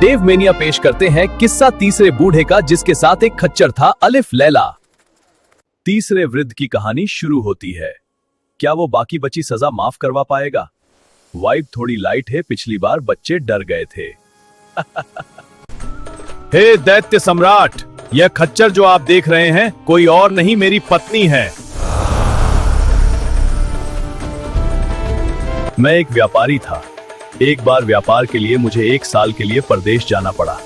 Dave mania पेश करते हैं किस्सा तीसरे बूढ़े का जिसके साथ एक खच्चर था अलिफ लैला। तीसरे वृद्ध की कहानी शुरू होती है। क्या वो बाकी बची सजा माफ करवा पाएगा? वाइब थोड़ी लाइट है, पिछली बार बच्चे डर गए थे। हे दैत्य सम्राट, यह खच्चर जो आप देख रहे हैं कोई और नहीं मेरी पत्नी है। मैं एक व्यापारी था। एक बार व्यापार के लिए मुझे 1 साल के लिए परदेश जाना पड़ा।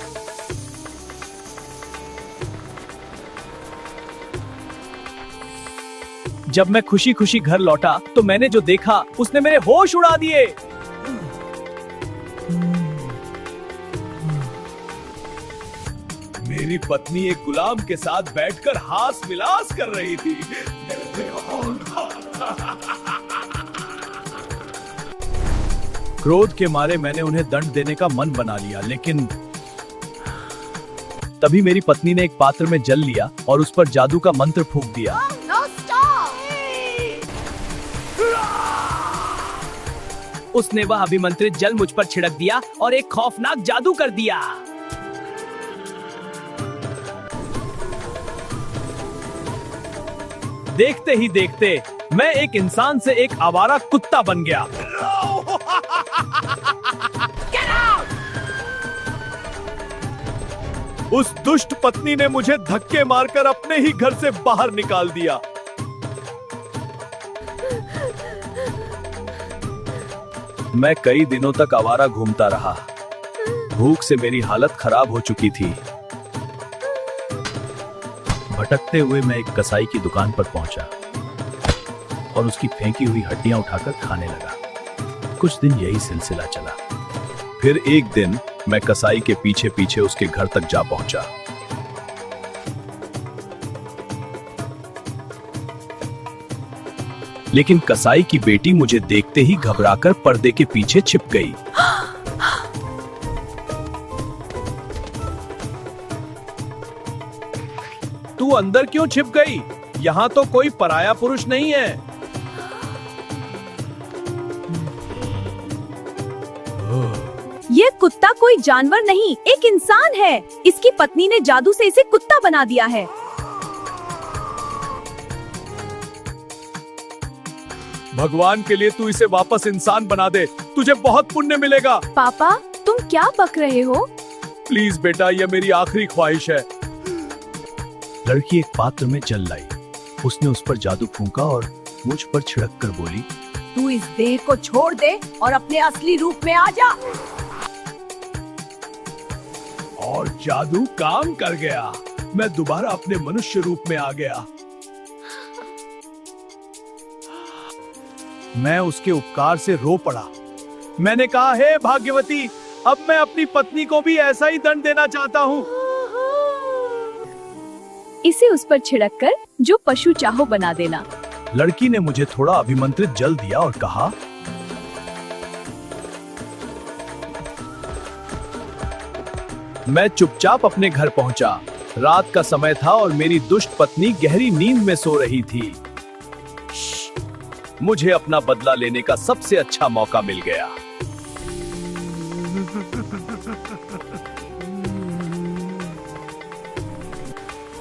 जब मैं खुशी खुशी घर लौटा तो मैंने जो देखा उसने मेरे होश उड़ा दिए। मेरी पत्नी एक गुलाम के साथ बैठकर हास विलास कर रही थी। क्रोध के मारे मैंने उन्हें दंड देने का मन बना लिया, लेकिन तभी मेरी पत्नी ने एक पात्र में जल लिया और उस पर जादू का मंत्र फूंक दिया। उसने वह अभिमंत्रित जल मुझ पर छिड़क दिया और एक खौफनाक जादू कर दिया। देखते ही देखते मैं एक इंसान से एक आवारा कुत्ता बन गया। उस दुष्ट पत्नी ने मुझे धक्के मारकर अपने ही घर से बाहर निकाल दिया। मैं कई दिनों तक आवारा घूमता रहा। भूख से मेरी हालत खराब हो चुकी थी। भटकते हुए मैं एक कसाई की दुकान पर पहुंचा और उसकी फेंकी हुई हड्डियां उठाकर खाने लगा। कुछ दिन यही सिलसिला चला। फिर एक दिन मैं कसाई के पीछे पीछे उसके घर तक जा पहुंचा। लेकिन कसाई की बेटी मुझे देखते ही घबराकर पर्दे के पीछे छिप गई। तू अंदर क्यों छिप गई? यहाँ तो कोई पराया पुरुष नहीं है। ये कुत्ता कोई जानवर नहीं, एक इंसान है। इसकी पत्नी ने जादू से इसे कुत्ता बना दिया है। भगवान के लिए तू इसे वापस इंसान बना दे, तुझे बहुत पुण्य मिलेगा। पापा, तुम क्या बक रहे हो? प्लीज बेटा, यह मेरी आखिरी ख्वाहिश है। लड़की एक पात्र में जल लाई। उसने उस पर जादू फूंका और मुझ पर छिड़क कर बोली, तू इस देह को छोड़ दे और अपने असली रूप में आ जा। और जादू काम कर गया। मैं दोबारा अपने मनुष्य रूप में आ गया। मैं उसके उपकार से रो पड़ा। मैंने कहा, हे भाग्यवती, अब मैं अपनी पत्नी को भी ऐसा ही दंड देना चाहता हूँ। इसे उस पर छिड़क कर जो पशु चाहो बना देना। लड़की ने मुझे थोड़ा अभिमंत्रित जल दिया और कहा, मैं चुपचाप अपने घर पहुंचा। रात का समय था और मेरी दुष्ट पत्नी गहरी नींद में सो रही थी। मुझे अपना बदला लेने का सबसे अच्छा मौका मिल गया।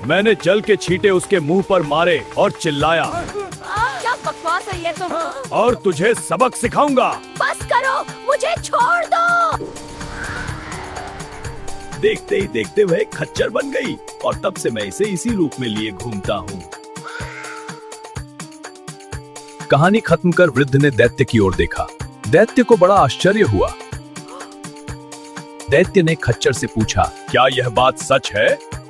मैंने जल के छींटे उसके मुंह पर मारे और चिल्लाया, क्या बकवास है ये तुम? और तुझे सबक सिखाऊंगा। बस करो, मुझे छोड़ दो। देखते ही देखते वह एक खच्चर बन गई और तब से मैं इसे इसी रूप में लिए घूमता हूँ। कहानी खत्म कर वृद्ध ने दैत्य की ओर देखा। दैत्य को बड़ा आश्चर्य हुआ। दैत्य ने खच्चर से पूछा, क्या यह बात सच है?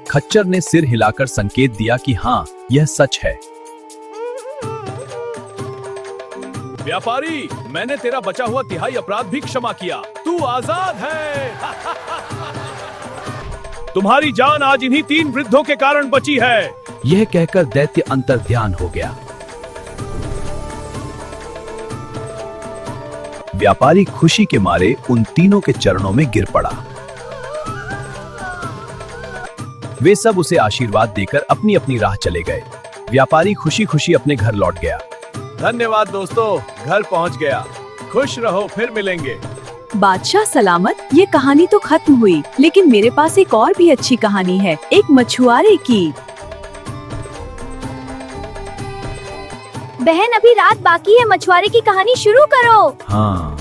खच्चर ने सिर हिलाकर संकेत दिया कि हाँ, यह सच है। व्यापारी, मैंने तेरा बचा हुआ तिहाई अपराध भी क्षमा किया। तू आजाद है। तुम्हारी जान आज इन्हीं 3 वृद्धों के कारण बची है। यह कहकर दैत्य अंतर्ध्यान हो गया। व्यापारी खुशी के मारे उन तीनों के चरणों में गिर पड़ा। वे सब उसे आशीर्वाद देकर अपनी अपनी राह चले गए। व्यापारी खुशी खुशी अपने घर लौट गया। धन्यवाद दोस्तों, घर पहुंच गया। खुश रहो, फिर मिलेंगे। बादशाह सलामत, ये कहानी तो खत्म हुई, लेकिन मेरे पास एक और भी अच्छी कहानी है, एक मछुआरे की। बहन अभी रात बाकी है, मछुआरे की कहानी शुरू करो। हाँ,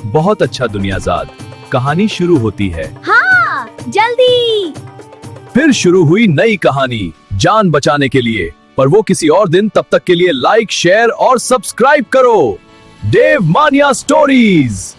बहुत अच्छा दुनियाजाद, कहानी शुरू होती है। हाँ जल्दी। फिर शुरू हुई नई कहानी जान बचाने के लिए, पर वो किसी और दिन। तब तक के लिए लाइक, शेयर और सब्सक्राइब करो। देव मानिया स्टोरीज।